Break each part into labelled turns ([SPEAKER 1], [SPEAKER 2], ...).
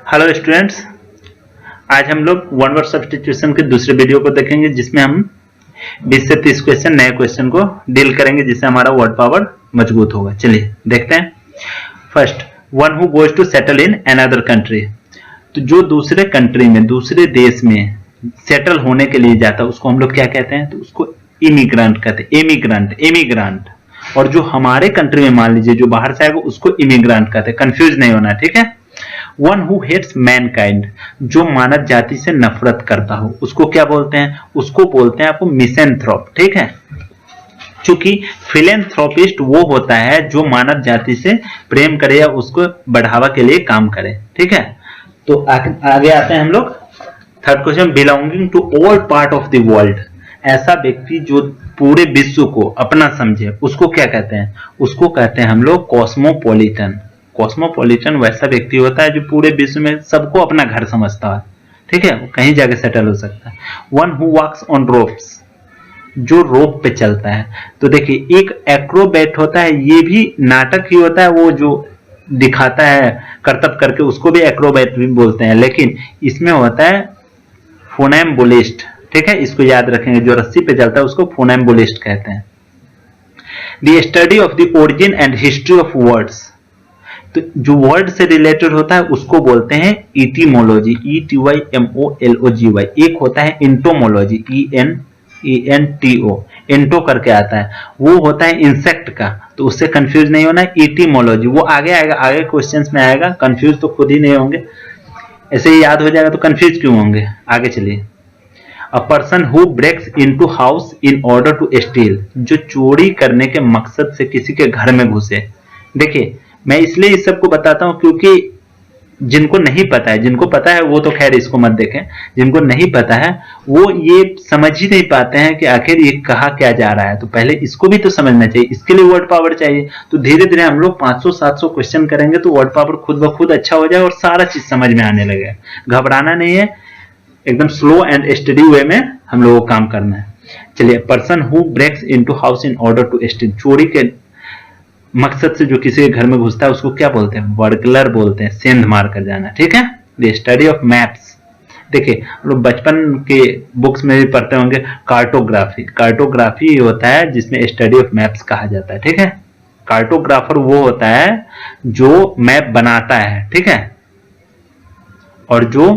[SPEAKER 1] Hello students, आज हम लोग वन वर्ड सब्स्टिट्यूशन के दूसरे वीडियो को देखेंगे जिसमें हम 20 से 30 क्वेश्चन नए क्वेश्चन को डील करेंगे जिससे हमारा वर्ड पावर मजबूत होगा। चलिए देखते हैं। First, one who goes to settle in another country. तो जो दूसरे कंट्री में, दूसरे देश में सेटल होने के लिए जाता है उसको हम लोग क्या कहते हैं? तो उसको इमिग्रेंट कहते हैं। इमिग्रेंट। और जो हमारे कंट्री में मान लीजिए जो बाहर से आएगा उसको इमिग्रेंट कहते हैं। कंफ्यूज नहीं होना, ठीक है। वन हु हेट्स मैनकाइंड, जो मानव जाति से नफरत करता हो उसको क्या बोलते हैं? उसको बोलते हैं आपको मिसेंथ्रोप, ठीक है। चूंकि फिलेंथ्रोपिस्ट वो होता है जो मानव जाति से प्रेम करे या उसको बढ़ावा के लिए काम करे, ठीक है। तो आगे आते हैं हम लोग। Third question, belonging to all part of the world. ऐसा व्यक्ति जो पूरे विश्व को अपना समझे उसको क्या कहते हैं? उसको कहते हैं हम लोग कॉस्मोपॉलिटन। कॉस्मोपॉलिटन वैसा व्यक्ति होता है जो पूरे विश्व में सबको अपना घर समझता है, ठीक है, कहीं जाके सेटल हो सकता है। One who walks on ropes, जो रोप पे चलता है। तो देखिए, एक एक्रोबैट होता है, ये भी नाटक ही होता है, वो जो दिखाता है करतब करके उसको भी एक्रोबैट भी बोलते हैं, लेकिन इसमें होता है फोनैम्बुलिस्ट, ठीक है। इसको याद रखेंगे, जो रस्सी पे चलता है उसको फोनैम्बुलिस्ट कहते हैं। The study of the origin and history of words, तो जो वर्ड से रिलेटेड होता है उसको बोलते हैं इटीमोलॉजी, ETYMOLOGY। एक होता है इंटोमोलॉजी, ENTO, इंटो करके आता है, वो होता है इंसेक्ट का, तो उससे कंफ्यूज नहीं होना। इटीमोलॉजी वो आगे आएगा, आगे क्वेश्चंस में आएगा, कंफ्यूज तो खुद ही नहीं होंगे, ऐसे ही याद हो जाएगा तो कंफ्यूज क्यों होंगे। आगे चलिए। A person who breaks into house in order to steal, जो चोरी करने के मकसद से किसी के घर में घुसे। देखिए, मैं इसलिए इस सबको बताता हूं क्योंकि जिनको नहीं पता है, जिनको पता है वो तो खैर इसको मत देखें, जिनको नहीं पता है वो ये समझ ही नहीं पाते हैं कि आखिर ये कहा क्या जा रहा है। तो पहले इसको भी तो समझना चाहिए, इसके लिए वर्ड पावर चाहिए। तो धीरे धीरे हम लोग 500-700 क्वेश्चन करेंगे तो वर्ड पावर खुद ब खुद अच्छा हो जाए और सारा चीज समझ में आने लगे। घबराना नहीं है, एकदम स्लो एंड स्टडी वे में हम लोगों को काम करना है। चलिए, person who breaks into house in order to steal, चोरी के मकसद से जो किसी के घर में घुसता है उसको क्या बोलते हैं? बर्गलर बोलते हैं, सेंध मार कर जाना, ठीक है। द स्टडी ऑफ मैप्स, देखिए हम लोग बचपन के बुक्स में भी पढ़ते होंगे कार्टोग्राफी। कार्टोग्राफी होता है जिसमें स्टडी ऑफ मैप्स कहा जाता है, ठीक है। कार्टोग्राफर वो होता है जो मैप बनाता है, ठीक है, और जो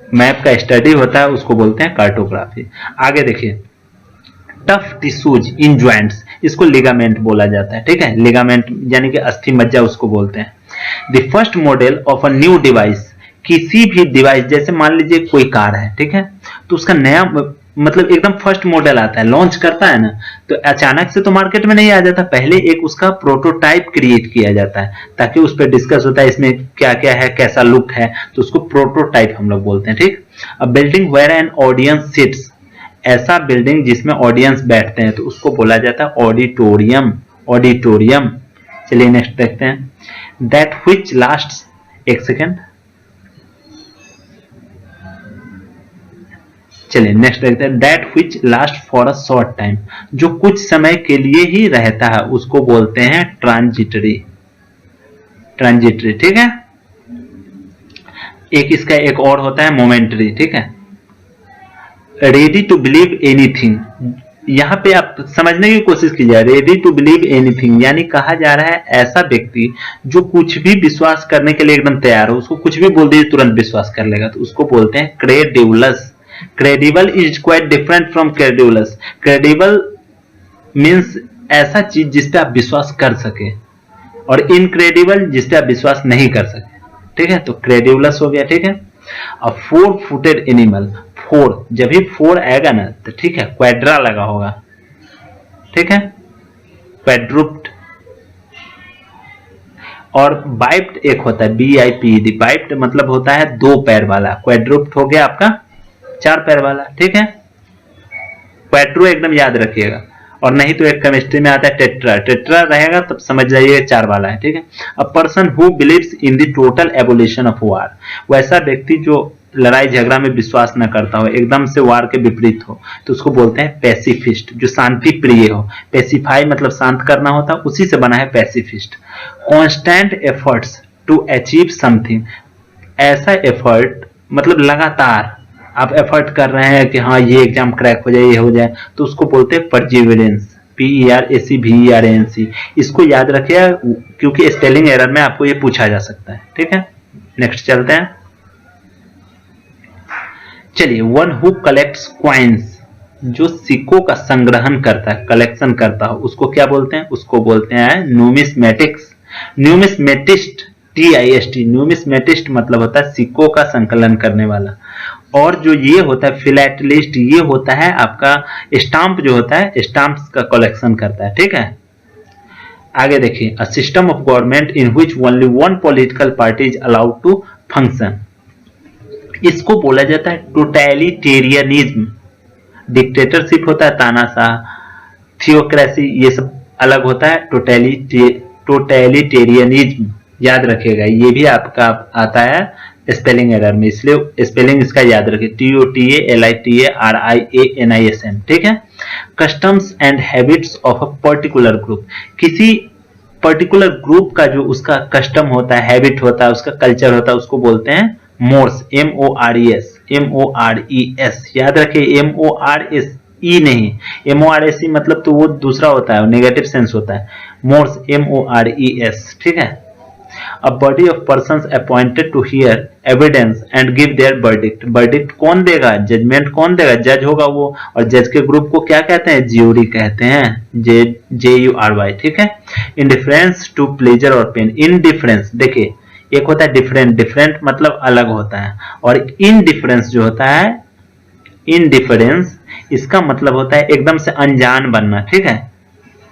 [SPEAKER 1] मैप का स्टडी होता है उसको बोलते हैं कार्टोग्राफी। आगे देखिए, टफ टिश्यूज इन ज्वाइंट्स, इसको लिगामेंट बोला जाता है, ठीक है। लिगामेंट यानी कि अस्थि मज्जा उसको बोलते हैं। The first model of a new device, किसी भी डिवाइस, जैसे मान लीजिए कोई कार है, ठीक है, तो उसका नया मतलब एकदम फर्स्ट मॉडल आता है, लॉन्च करता है ना, तो अचानक से तो मार्केट में नहीं आ जाता, पहले एक उसका प्रोटोटाइप क्रिएट किया जाता है ताकि उस पर डिस्कस होता है इसमें क्या क्या है, कैसा लुक है, तो उसको प्रोटोटाइप हम लोग बोलते हैं, ठीक। A building where an audience sits, ऐसा बिल्डिंग जिसमें ऑडियंस बैठते हैं तो उसको बोला जाता है ऑडिटोरियम। ऑडिटोरियम। चलिए नेक्स्ट देखते हैं। दैट व्हिच लास्ट्स, एक सेकेंड, चलिए नेक्स्ट देखते हैं। That which last for a short time, जो कुछ समय के लिए ही रहता है उसको बोलते हैं ट्रांजिटरी। ट्रांजिटरी, ठीक है। एक इसका एक और होता है मोमेंटरी, ठीक है। रेडी टू बिलीव एनीथिंग, यहां पे आप समझने की कोशिश कीजिए। रेडी टू बिलीव एनीथिंग यानी कहा जा रहा है ऐसा व्यक्ति जो कुछ भी विश्वास करने के लिए एकदम तैयार हो, उसको कुछ भी बोल दीजिए तुरंत विश्वास कर लेगा, तो उसको बोलते हैं credulous. Credible is quite different from credulous. Credible means ऐसा चीज जिस पे आप विश्वास कर सके, और इनक्रेडिबल जिस पे आप विश्वास नहीं कर सके, ठीक है। तो क्रेडिबलस हो गया, ठीक है। अ 4 फुटेड एनिमल, 4 जब भी 4 आएगा ना तो ठीक है, क्वाड्रा लगा होगा, ठीक है, क्वाड्रुप्ट। और बाइप्ड एक होता है, BIPED, बाइप्ड मतलब होता है 2 पैर वाला, क्वाड्रुप्ट हो गया आपका 4 पैर वाला, ठीक है। क्वाड्रो एकदम याद रखिएगा, और नहीं तो एक केमिस्ट्री में आता है टेट्रा, टेट्रा रहेगा तब समझ जाइए 4 वाला है, ठीक है। अ person who believes in the total abolition of war, वैसा व्यक्ति जो लड़ाई झगड़ा में विश्वास न करता हो, एकदम से वार के विपरीत हो, तो उसको बोलते हैं पैसिफिस्ट, जो शांति प्रिय हो। पैसिफाई मतलब शांत करना होता, उसी से बना है pacifist. Constant efforts to achieve something, ऐसा एफर्ट, मतलब लगातार आप एफर्ट कर रहे हैं कि हाँ ये एग्जाम क्रैक हो जाए, ये हो जाए, तो उसको बोलते हैं परजीवरेंस, PERSEVERANC। इसको याद रखिए क्योंकि स्पेलिंग एरर में आपको ये पूछा जा सकता है। ठीक है, नेक्स्ट चलते हैं। चलिए, वन हु कलेक्ट्स क्वाइंस, जो सिक्कों का संग्रहण करता है, कलेक्शन करता हो, उसको क्या बोलते हैं? उसको बोलते हैं न्यूमिस्मेटिक्स, न्यूमिस्मेटिस्ट, TIST। न्यूमिस्मेटिस्ट मतलब होता है सिक्कों का संकलन करने वाला। और जो ये होता है फिलैटलिस्ट, ये होता है आपका स्टाम्प, जो होता है स्टाम्प्स का कलेक्शन करता है। ठीक है, आगे देखिए, a system of government in which only one political party is allowed to function, इसको बोला जाता है टोटलिटेरियनिज्म। डिक्टेटरशिप होता है तानाशाह, थियोक्रेसी, ये सब अलग होता है टोटलिटेरियनिज्म। याद रखिएगा, ये भी आपका आता है स्पेलिंग एरर में, इसलिए स्पेलिंग इसका याद रखिए, TOTALITARIANISM। ठीक है, customs and habits of a particular group, किसी पर्टिकुलर ग्रुप का जो उसका कस्टम होता है, हैबिट होता है, उसका कल्चर होता है, उसको बोलते हैं मोर्स, MORES। याद रखिए, MORS ई नहीं, MORSE मतलब तो वो दूसरा होता है, नेगेटिव सेंस होता है। Mores, MORES। ठीक है, A body of persons appointed to hear evidence and give their verdict। Verdict कौन देगा? जजमेंट कौन देगा? जज होगा वो। और जज के ग्रुप को क्या कहते हैं? ज्यूरी कहते हैं, JURY। ठीक है, इंडिफरेंस टू प्लेजर और पेन। इनडिफरेंस, देखिए एक होता है डिफरेंट, डिफरेंट मतलब अलग होता है, और इनडिफरेंस जो होता है, इनडिफरेंस इसका मतलब होता है एकदम से अनजान बनना। ठीक है,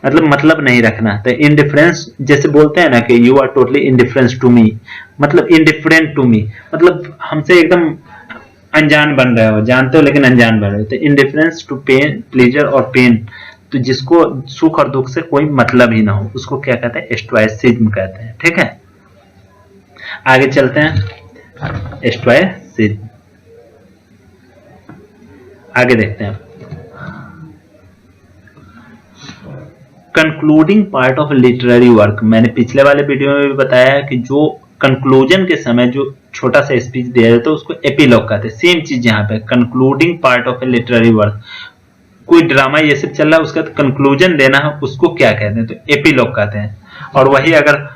[SPEAKER 1] मतलब नहीं रखना। तो इनडिफरेंस जैसे बोलते हैं ना कि you are totally indifference to me, मतलब इनडिफरेंट टू मी, मतलब हमसे एकदम अनजान बन रहे हो, जानते हो लेकिन अनजान बन रहे हो। तो इनडिफरेंस टू पेन, प्लेजर और पेन, तो जिसको सुख और दुख से कोई मतलब ही ना हो, उसको क्या कहते हैं? एस्टोइसिज्म कहते हैं। ठीक है, आगे चलते हैं, एस्टोइसिज्म आगे देखते हैं। Concluding part of literary work, मैंने पिछले वाले वीडियो में भी बताया कि जो कंक्लूजन के समय जो छोटा सा स्पीच दिया जाता है उसको एपिलॉग कहते हैं। सेम चीज यहाँ पे, concluding part of A literary work, कोई ड्रामा ये सब चल रहा है उसका कंक्लूजन देना है, उसको क्या कहते हैं? तो एपिलॉग कहते हैं। और वही अगर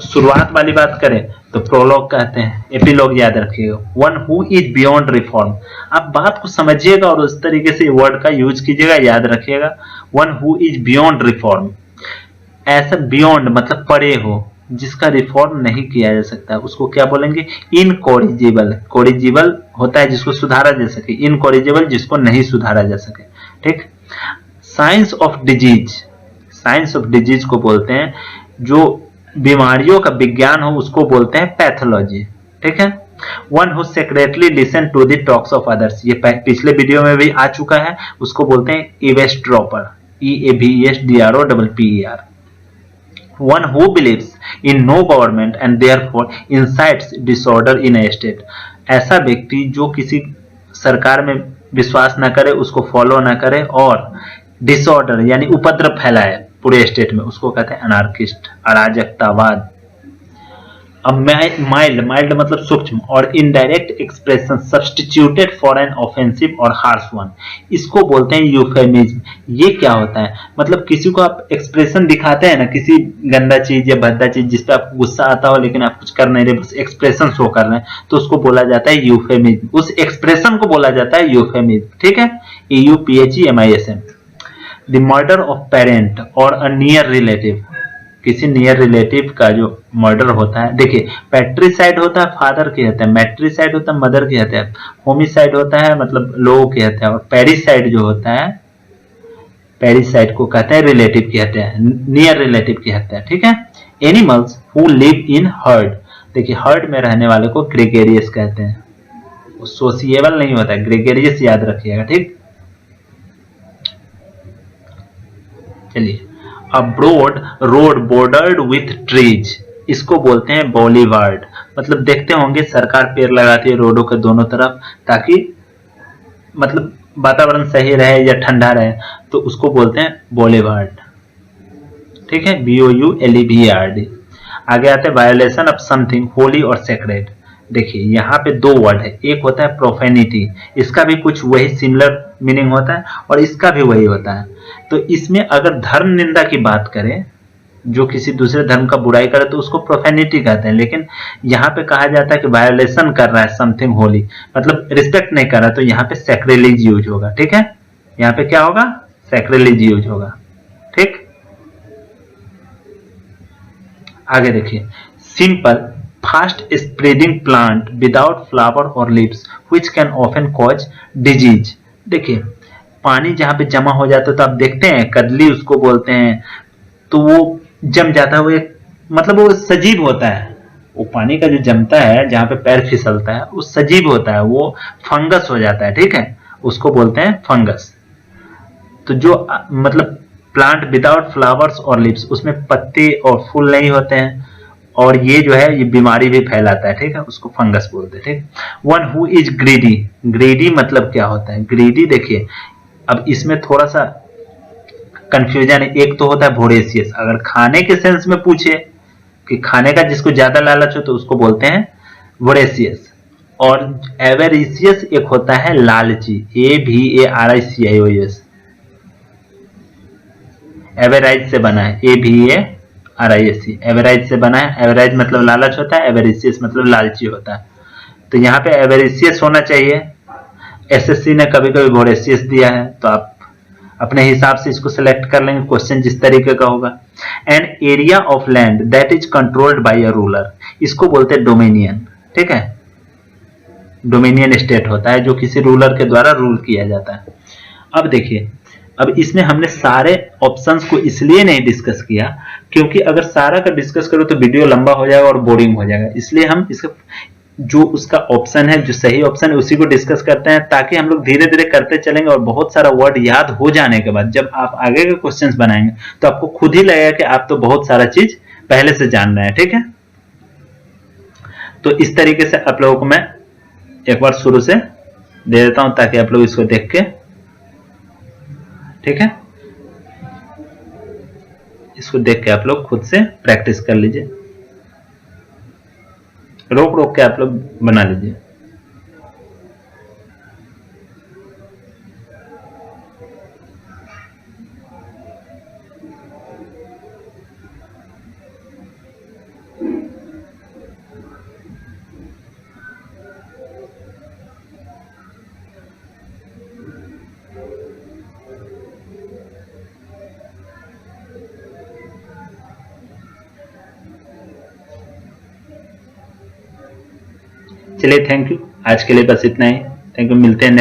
[SPEAKER 1] शुरुआत वाली बात करें तो प्रोलॉग कहते हैं। एपिलॉग याद रखिएगा। One who is beyond reform, आप बात को समझिएगा और उस तरीके से वर्ड का यूज कीजिएगा, याद रखिएगा। One who is beyond reform, ऐसा बियॉन्ड मतलब परे हो, जिसका रिफॉर्म नहीं किया जा सकता, उसको क्या बोलेंगे? इनकॉरिजिबल। कॉरिजिबल होता है जिसको सुधारा जा सके, इनकॉरिजिबल जिसको नहीं सुधारा जा सके। ठीक, science of disease, science of disease को बोलते हैं, जो बीमारियों का विज्ञान हो उसको बोलते हैं पैथोलॉजी। ठीक है, one who secretly listen to the talks of others, ये पिछले वीडियो में भी आ चुका है, उसको बोलते हैं eavesdropper, EAVESDROPPER। One who believes in no government and therefore incites disorder in a state, ऐसा व्यक्ति जो किसी सरकार में विश्वास न करे, उसको फॉलो न करे और डिसऑर्डर यानी उपद्रव फैलाए पूरे स्टेट में, उसको कहते हैं अनार्किस्ट, अराजकतावाद। अब माइल्ड, माइल्ड मतलब सूक्ष्म, और indirect expression substituted for an offensive और हार्श वन, इसको बोलते हैं यूफेमिज्म। ये क्या होता है? मतलब किसी को आप एक्सप्रेशन दिखाते हैं ना, किसी गंदा चीज या भद्दा चीज जिस पे आपको गुस्सा आता हो लेकिन आप कुछ कर नहीं रहे, बस एक्सप्रेशन शो कर रहे हैं, तो उसको बोला जाता है यूफेमिज्म। उस एक्सप्रेशन को बोला जाता है यूफेमिज्म। ठीक है, EUPHEMISM। The murder of parent और अ नियर रिलेटिव, किसी नियर रिलेटिव का जो मर्डर होता है, देखिए पैट्रिसाइड होता है फादर के हत्या, मैट्रिसाइड होता है मदर की हत्या, होमिसाइड होता है मतलब लोगों की हत्या, और पेरिसाइड जो होता है, पेरिसाइड को कहते हैं रिलेटिव की हत्या, नियर रिलेटिव की हत्या। ठीक है, animals who live in heard, देखिए हर्ड में रहने वाले को ग्रेगेरियस कहते हैं, सोशिएबल नहीं होता है, ग्रेगेरियस याद रखिएगा। ठीक, चलिए, a broad road bordered with trees, इसको बोलते हैं बॉलीवार्ड। मतलब देखते होंगे सरकार पेड़ लगाती है रोडों के दोनों तरफ, ताकि मतलब वातावरण सही रहे या ठंडा रहे, तो उसको बोलते हैं बॉलीवार्ड। ठीक है, BOULEVARD। आगे आते हैं वायोलेशन ऑफ समथिंग होली और सेक्रेड, देखिए यहाँ पे दो वर्ड है, एक होता है प्रोफेनिटी, इसका भी कुछ वही सिमिलर मीनिंग होता है और इसका भी वही होता है। तो इसमें अगर धर्म निंदा की बात करें, जो किसी दूसरे धर्म का बुराई करे तो उसको प्रोफेनिटी कहते हैं, लेकिन यहाँ पे कहा जाता है कि वायोलेशन कर रहा है समथिंग होली, मतलब रिस्पेक्ट नहीं कर रहा, तो यहाँ पे सैक्रिलेज यूज होगा। ठीक है, यहाँ पे क्या होगा, सैक्रिलेज यूज होगा। ठीक, आगे देखिए, simple fast spreading plant without flower और leaves which can often cause disease. देखिए पानी जहां पे जमा हो जाता है तो आप देखते हैं कदली उसको बोलते हैं, तो वो जम जाता है, वो एक मतलब वो सजीव होता है, वो पानी का जो जमता है जहां पे पैर फिसलता है वो सजीव होता है, वो फंगस हो जाता है। ठीक है, उसको बोलते हैं फंगस। तो जो मतलब प्लांट विदाउट फ्लावर्स और लीव्स, उसमें पत्ते और फूल नहीं होते हैं, और ये जो है ये बीमारी भी फैलाता है। ठीक है, उसको फंगस बोलते हैं। ठीक, one who is greedy, greedy मतलब क्या होता है, ग्रीडी देखिए अब इसमें थोड़ा सा कंफ्यूजन है। एक तो होता है वोरेशियस, अगर खाने के सेंस में पूछे कि खाने का जिसको ज्यादा लालच हो तो उसको बोलते हैं वोरेशियस, और एवेरिशियस एक होता है लालची, AVARICIOS, एवरेज से बना है, AVARIC, एवरेज से बना है। एवरेज मतलब लालच होता है, एवेरिशियस मतलब लालची होता है। तो यहाँ पे एवेरिशियस होना चाहिए। SSC ने कभी कभी वोरेशियस दिया है, तो आप अपने हिसाब से इसको सिलेक्ट कर लेंगे, क्वेश्चन जिस तरीके का होगा। An area of land that is controlled by a ruler, इसको बोलते हैं डोमिनियन। ठीक है, डोमिनियन स्टेट होता है जो किसी रूलर के द्वारा रूल किया जाता है। अब देखिए, अब इसमें हमने सारे ऑप्शंस को इसलिए नहीं डिस्कस किया क्योंकि अगर सारा का डिस्कस करो तो वीडियो लंबा हो जाएगा और बोरिंग हो जाएगा, इसलिए हम इसका जो उसका ऑप्शन है, जो सही ऑप्शन है उसी को डिस्कस करते हैं, ताकि हम लोग धीरे धीरे करते चलेंगे और बहुत सारा वर्ड याद हो जाने के बाद जब आप आगे के क्वेश्चंस बनाएंगे तो आपको खुद ही लगेगा कि आप तो बहुत सारा चीज पहले से जान रहे हैं। ठीक है, तो इस तरीके से आप लोगों को मैं एक बार शुरू से दे देता हूं ताकि आप लोग इसको देख के, ठीक है, इसको देख के आप लोग खुद से प्रैक्टिस कर लीजिए, रोक रोक के आप लोग बना लीजिए। चलिए, थैंक यू, आज के लिए बस इतना ही। थैंक यू, मिलते हैं।